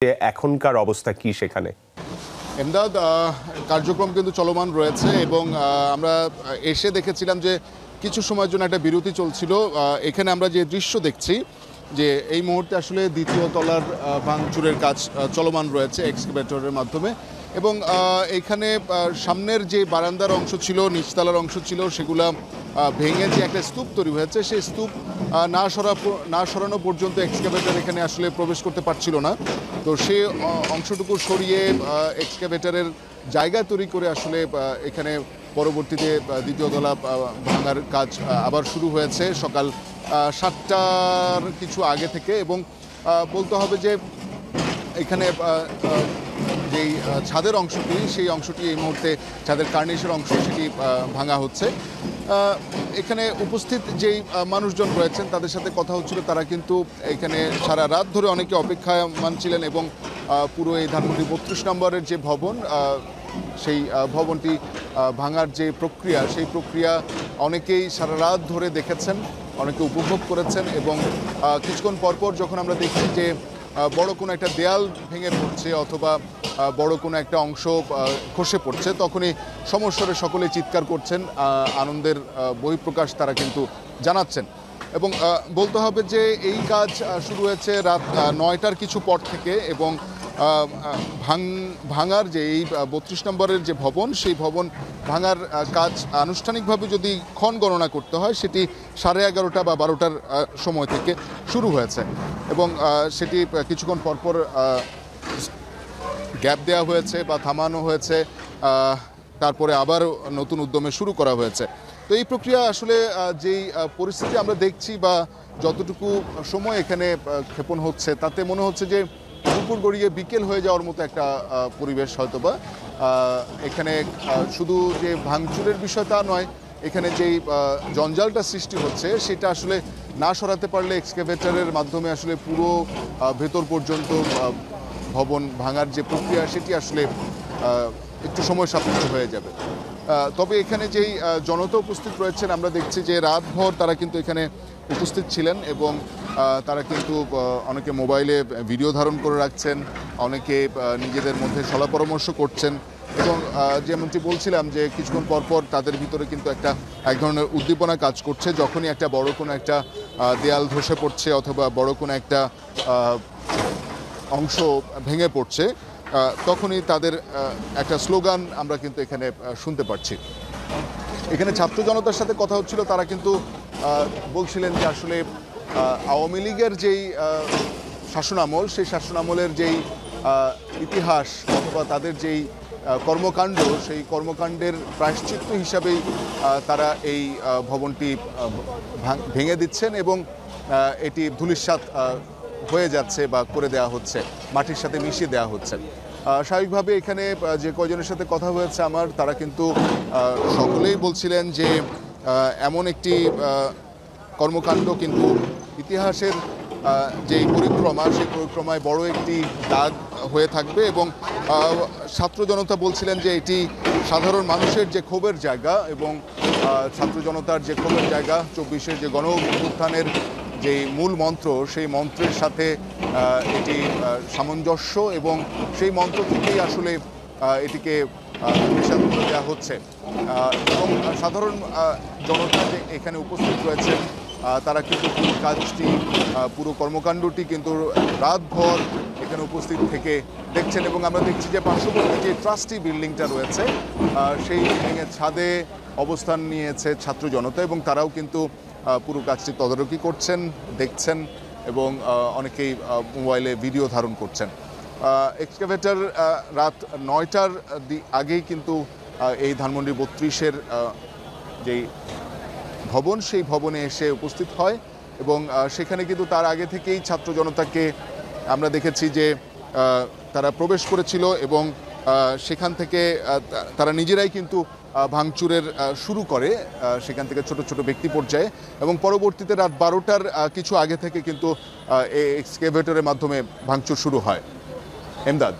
এখনকার অবস্থা কি সেখানে? এমদাদ, কার্যক্রম কিন্তু চলমান রয়েছে এবং আমরা এসে দেখেছিলাম যে কিছু সময়ের জন্য একটা বিরতি চলছিল। এখানে আমরা যে দৃশ্য দেখছি যে এই মুহূর্তে আসলে দ্বিতীয় তলার ভাঙচুরের কাজ চলমান রয়েছে এক্সকাভেটরের মাধ্যমে এবং এখানে সামনের যে বারান্দার অংশ ছিল, নিচতলার অংশ ছিল, সেগুলা ভেঙে যে একটা স্তূপ তৈরি হয়েছে, সেই স্তূপ না সরানো পর্যন্ত এক্সকাভেটর এখানে আসলে প্রবেশ করতে পারছিল না। তো সে অংশটুকু সরিয়ে এক্সকাভেটরের জায়গা তৈরি করে আসলে এখানে পরবর্তীতে দ্বিতীয় তলা ভাঙার কাজ আবার শুরু হয়েছে সকাল 7টার কিছু আগে থেকে। এবং বলতে হবে যে এখানে যেই ছাদের অংশটি, সেই অংশটি এই মুহূর্তে ছাদের কার্নিশের অংশ, সেটি ভাঙা হচ্ছে। এখানে উপস্থিত যেই মানুষজন রয়েছেন তাদের সাথে কথা হচ্ছিল, তারা কিন্তু এখানে সারা রাত ধরে অনেকে অপেক্ষায় মানছিলেন এবং পুরো এই ধানমন্ডি 32 নম্বরের যে ভবন, সেই ভবনটি ভাঙার যে প্রক্রিয়া, সেই প্রক্রিয়া অনেকেই সারা রাত ধরে দেখেছেন, অনেকে উপভোগ করেছেন। এবং কিছুক্ষণ পরপর যখন আমরা দেখি যে বড় কোনো একটা দেয়াল ভেঙে পড়ছে অথবা বড় কোনো একটা অংশ খসে পড়ছে, তখনই সমস্বরে সকলে চিৎকার করছেন, আনন্দের বহিঃপ্রকাশ তারা কিন্তু জানাচ্ছেন। এবং বলতে হবে যে এই কাজ শুরু হয়েছে রাত 9টার কিছু পর থেকে এবং ভাঙার যে এই 32 নম্বরের যে ভবন, সেই ভবন ভাঙার কাজ আনুষ্ঠানিকভাবে যদি ক্ষণ গণনা করতে হয়, সেটি 11:30 বা 12টার সময় থেকে শুরু হয়েছে এবং সেটি কিছুক্ষণ পরপর গ্যাপ দেওয়া হয়েছে বা থামানো হয়েছে, তারপরে আবার নতুন উদ্যমে শুরু করা হয়েছে। তো এই প্রক্রিয়া আসলে যেই পরিস্থিতি আমরা দেখছি বা যতটুকু সময় এখানে ক্ষেপণ হচ্ছে, তাতে মনে হচ্ছে যে দুপুর গড়িয়ে বিকেল হয়ে যাওয়ার মতো একটা পরিবেশ হয়তোবা। এখানে শুধু যে ভাঙচুরের বিষয় তা নয়, এখানে যেই জঞ্জালটা সৃষ্টি হচ্ছে সেটা আসলে না সরাতে পারলে এক্সকাভেটরের মাধ্যমে আসলে পুরো ভেতর পর্যন্ত ভবন ভাঙার যে প্রক্রিয়া, সেটি আসলে একটু সময় সাপেক্ষ হয়ে যাবে। তবে এখানে যেই জনতা উপস্থিত রয়েছেন, আমরা দেখছি যে রাতভর তারা কিন্তু এখানে উপস্থিত ছিলেন এবং তারা কিন্তু অনেকে মোবাইলে ভিডিও ধারণ করে রাখছেন, অনেকে নিজেদের মধ্যে সলা পরামর্শ করছেন এবং যেমনটি বলছিলাম যে কিছুক্ষণ পরপর তাদের ভিতরে কিন্তু এক ধরনের উদ্দীপনা কাজ করছে। যখনই একটা বড় কোনো একটা দেয়াল ধসে পড়ছে অথবা বড় কোনো একটা অংশ ভেঙে পড়ছে, তখনই তাদের একটা স্লোগান আমরা কিন্তু এখানে শুনতে পাচ্ছি। এখানে ছাত্র জনতার সাথে কথা হচ্ছিল, তারা কিন্তু বলছিলেন যে আসলে আওয়ামী লীগের যেই শাসনামল, সেই শাসনামলের যেই ইতিহাস অথবা তাদের যেই কর্মকাণ্ড, সেই কর্মকাণ্ডের প্রায়শ্চিত্ত হিসাবেই তারা এই ভবনটি ভেঙে দিচ্ছেন এবং এটি ধূলিসাৎ হয়ে যাচ্ছে বা করে দেওয়া হচ্ছে, মাটির সাথে মিশিয়ে দেওয়া হচ্ছে। স্বাভাবিকভাবে এখানে যে কয়জনের সাথে কথা হয়েছে আমার, তারা কিন্তু সকলেই বলছিলেন যে এমন একটি কর্মকাণ্ড কিন্তু ইতিহাসের যেই পরিক্রমা, সেই পরিক্রমায় বড় একটি দাগ হয়ে থাকবে। এবং ছাত্র জনতা বলছিলেন যে এটি সাধারণ মানুষের যে ক্ষোভের জায়গা এবং ছাত্র জনতার যে ক্ষোভের জায়গা, 24-এর যে গণ অভ্যুত্থানের যে মূল মন্ত্র, সেই মন্ত্রের সাথে এটি সামঞ্জস্য এবং সেই মন্ত্র থেকেই আসলে এটিকে নিঃসন্দেহ দেওয়া হচ্ছে। এবং সাধারণ জনতা যে এখানে উপস্থিত রয়েছেন, তারা কিন্তু পুরো কাজটি, পুরো কর্মকাণ্ডটি কিন্তু রাতভর এখানে উপস্থিত থেকে দেখছেন। এবং আমরা দেখছি যে পার্শ্ববর্তী যে ট্রাস্টি বিল্ডিংটা রয়েছে, সেই বিল্ডিংয়ের ছাদে অবস্থান নিয়েছে ছাত্র জনতা এবং তারাও কিন্তু পুরো কাজটি তদারকি করছেন, দেখছেন এবং অনেকেই মোবাইলে ভিডিও ধারণ করছেন। এক্সকাভেটর রাত 9টার আগেই কিন্তু এই ধানমন্ডি 32-এর যেই ভবন, সেই ভবনে এসে উপস্থিত হয় এবং সেখানে কিন্তু তার আগে থেকেই ছাত্র জনতাকে আমরা দেখেছি যে তারা প্রবেশ করেছিল এবং সেখান থেকে তারা নিজেরাই কিন্তু ভাঙচুরের শুরু করে, সেখান থেকে ছোট ছোট ব্যক্তি পর্যায়ে। এবং পরবর্তীতে রাত 12টার কিছু আগে থেকে কিন্তু এক্সকাভেটরের মাধ্যমে ভাঙচুর শুরু হয়। এমদাদ।